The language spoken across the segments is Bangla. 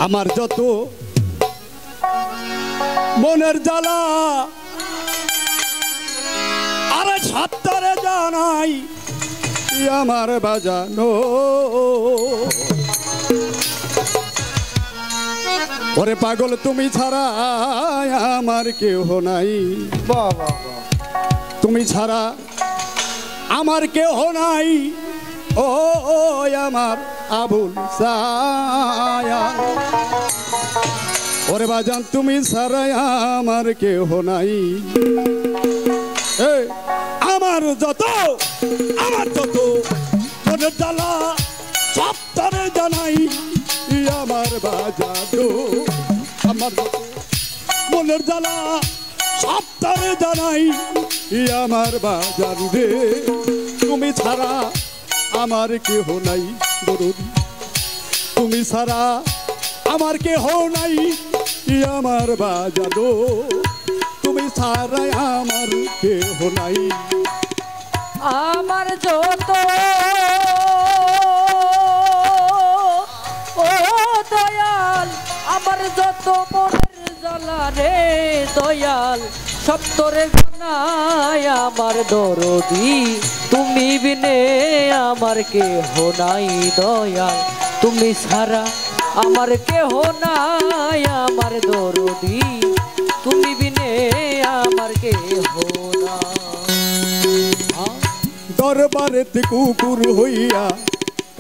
আমার যত মনের জ্বালা আরে সাত্তারে জানাই আমার বাজানো ওরে পাগল তুমি ছাড়া আমার কেহ নাই বাবা তুমি ছাড়া আমার কেহ নাই ও আমার আবুল সায়ান ওরে বাজান তুমি ছাড়া আমার কেহ নাই আমার যত মনের জ্বালা সব তারে জানাই আমার বাজানো আমার মনের জ্বালা সব তারে জানাই আমার বাজান রে তুমি ছাড়া আমার কেহ নাই দরদি তুমি ছাড়া আমার কেহ নাই আমার বাজানো তুমি ছাড়া আমার কেহ নাই আমার যত ও দয়াল আমার যত মনের জ্বালা রে দয়াল সব তোরে জানাই আমার দরদি তুমি বিনে আমার কেহ নাই দয়াল তুমি ছাড়া আমার কেহ নাই আমার দরদি তুমি বিনে আমার কেহ নাই দরবারেতে কুকুর হইয়া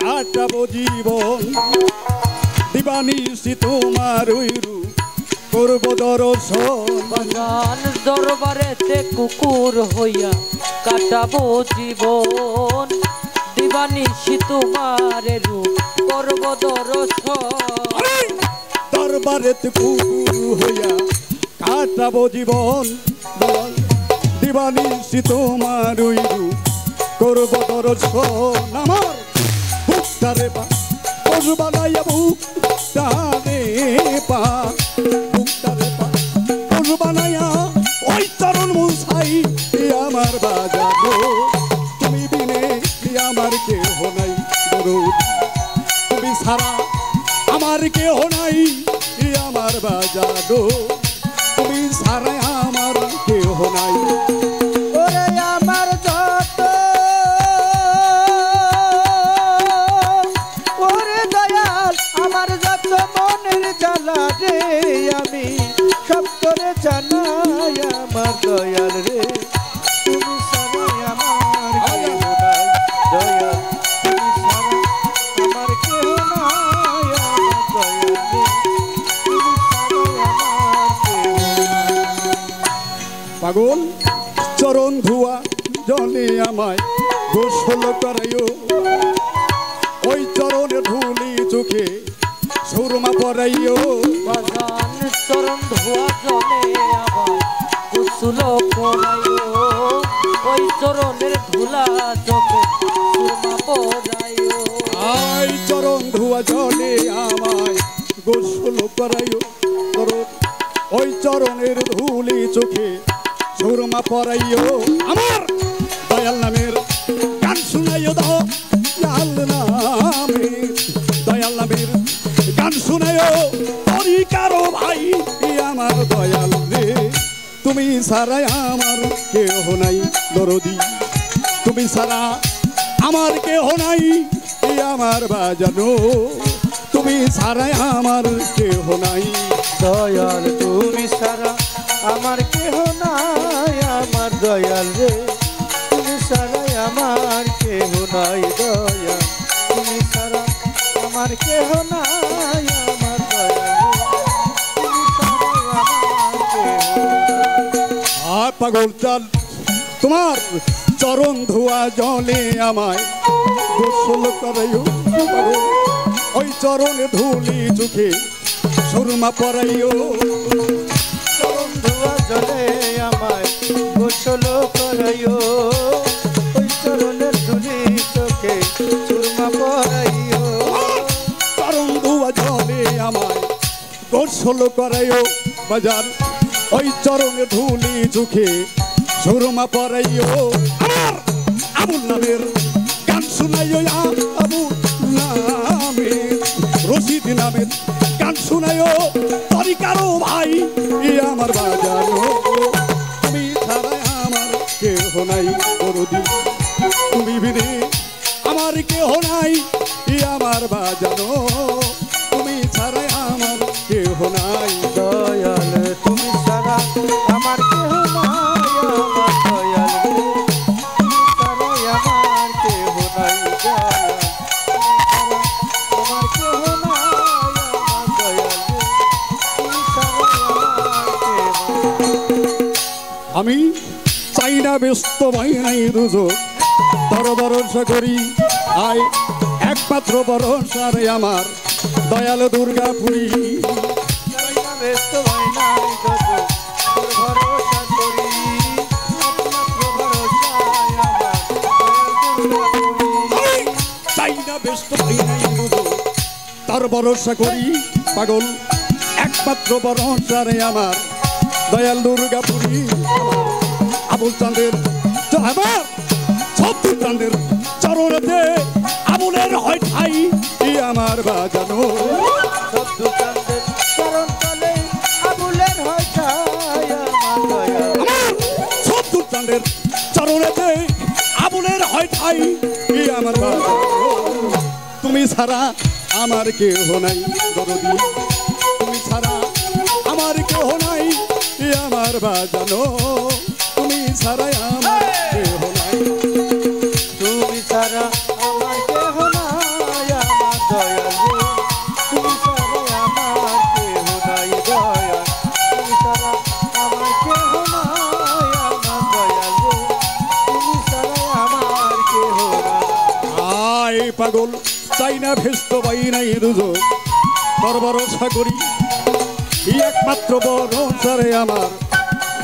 কাটাবো জীবন দিবানিশি তোমার করব দর্শন দরবারেতে কুকুর হইয়া কাটাবো জীবন দিবানিশি তোমার রূপ করব দর্শন দরবারেতে কুকুর হইয়া কাটাবো জীবন দিবানিশি তোমার রূপ করব দর্শন আমার বুকটারে পা পশু বানাইয়া বুকটারে পা বুকটারে পা পশু বানাইয়া ওই চরণ মুছাই আমার বাজানো তুমি বিনে আমার কেহ নাই দরদি তুমি ছাড়া আমার কেহ নাই আমার বাজানো তুমি ছাড়া আমার কেহ নাই ওরে আমার যত ওরে দয়াল আমার যত মনের জ্বালা রে আমি সব করে জানাই আমার দয়াল রে তুমি ছাড়া আমার কেহ নাই দয়াল তুমি ছাড়া আমার কেহ নাই আমার দয়াল রে তুমি ছাড়া আমার কেহ নাই পাগল চরণ ধুয়া জলে আমায় গোসল করাইও ওই চরণে ধুলি চোখে সুরমা পরাইও বাজান চরণ ধোয়া জলে আবার গোসল করাইও ওই চরণের ধুলা চোখে সুরমা পরাইও আই চরণ ধুয়া জলে আমায় গোসল করাইও ওই চরণের ধুলি চোখে সুরমা পরাইও আমার দয়াল নামের গান শুনাইও দাও দয়াল নামের গান শুনাইও তরি কারো ভাই আমার দয়াল রে তুমি ছাড়া আমার কেহ নাই দরদি তুমি ছাড়া আমার কেহ নাই আমার বাজানো তুমি ছাড়া আমার কেহ নাই দয়াল তুমি ছাড়া আমার কেহ নাই আমার দয়াল রে তুমি ছাড়া আমার কেহ নাই দয়াল তুমি ছাড়া আমার কেহ নাই আমার দয়াল রে তুমি ছাড়া আমার কেহ নাই। পাগল চাল তোমার চরণ ধোয়া জলে আমায় গোসল করাইও ওই চরণে ধুলি চোখে সুরমা পরাইও চরণ ধোয়া জলে আমায় গোসল করাইও ওই চরণের ধুলি চোখে সুরমা পরাইও চরণ ধোয়া জলে আমায় গোসল করাইও বাজার ওই চরণে ধুলি চোখে সুরমা পরাইও আমার আবুল নামের গান শুনাইও আবুল নামের রশিদ নামের গান শুনায়ও তরি কারো ভাই আমার বাজানো তুমি ছাড়া আমার কেহ নাই দরদি তুমি বিনে আমার কেহ নাই আমার বাজানো তুমি ছাড়া আমার কেহ নাই দয়াল তুমি ছাড়া আমার কেহ নাই আমার দয়াল তুমি ছাড়া আমার কেহ নাই দয়াল আমার কেহ নাই আমার দয়াল তুমি ছাড়া আমার কেহ আমি চাই না ব্যস্ত ভাই নাই দুজক তোর ভরসা করি আয় একমাত্র ভরসা রে আমার দয়াল দুর্গাপুরী ব্যস্ত ভাই নাই যত তোর ভরসা করি একমাত্র ভরসা আমার আমি চাই না ব্যস্ত ভাই নাই দুজক তোর ভরসা করি পাগল একমাত্র ভরসা রে আমার দয়াল দুর্গাপুরী আবুল চাঁদের আমার সত্যি চাঁদের চরণেতে আবুলের হয় ঠাই আমার বাজানো সদ্দু চাঁদের চরণ তলে আবুলের হয় ঠাই আমার দয়াল আমার সত্যি চাঁদের চরণেতে আবুলের হয় ঠাই আমার বাজানো তুমি ছাড়া আমার কেহ নাই দরদি তুমি ছাড়া আমার কেহ নাই আমার বাজানো তুমি ছাড়া আমার কেহ নাই তুমি ছাড়া আমার কেহ নাই আমার দয়াল তুমি ছাড়া আমার কেহ নাই দয়াল তুমি ছাড়া আমার কেহ নাই আমার দয়াল তুমি ছাড়া আমার কেহ নাই আয় পাগল চাই না ভেস্ত পাই নাই দুজো তোর ভরসা করি একমাত্র ভরসা রে আমার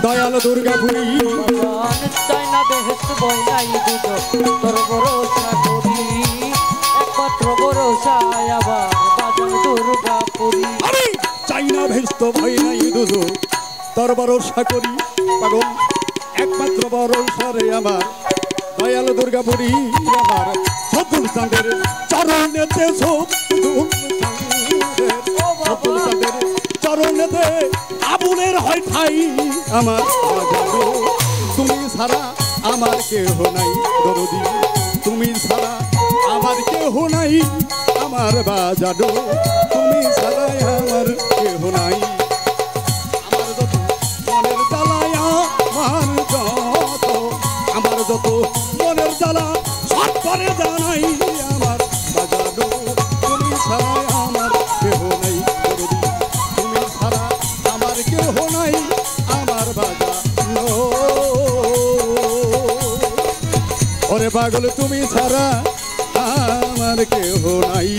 দয়াল দুর্গাপুরী বাজান চাই না বেহেশত বই নাই দুটো তোর ভরসা করি একমাত্র ভরসা আবার বাজান দুর্গাপুরী আমি চাই না ভেস্ত ভাই নাই দুজো তোর ভরসা করি পাগল একমাত্র ভরসা রে আমার দয়াল দুর্গাপুরী আমার সতুল চাঁদের চরণেতে সতুল চাঁদের চরণেতে আবুলের হয় ঠাই আমার বাজানো তুমি ছাড়া আমার কেহ নাই দরদি তুমি ছাড়া আমার কেহ নাই আমার বাজানো তুমি ছাড়া আমার কেহ নাই আমার যত মনের জ্বালায় আমার যত মনের জ্বালা সব করে জানাই আমার বাজানো তুমি ছাড়া আমার কেহ নাই দরদি তুমি ছাড়া আমার কেহ নাই আমার বাজানো ওরে পাগল তুমি ছাড়া আমার কেহ নাই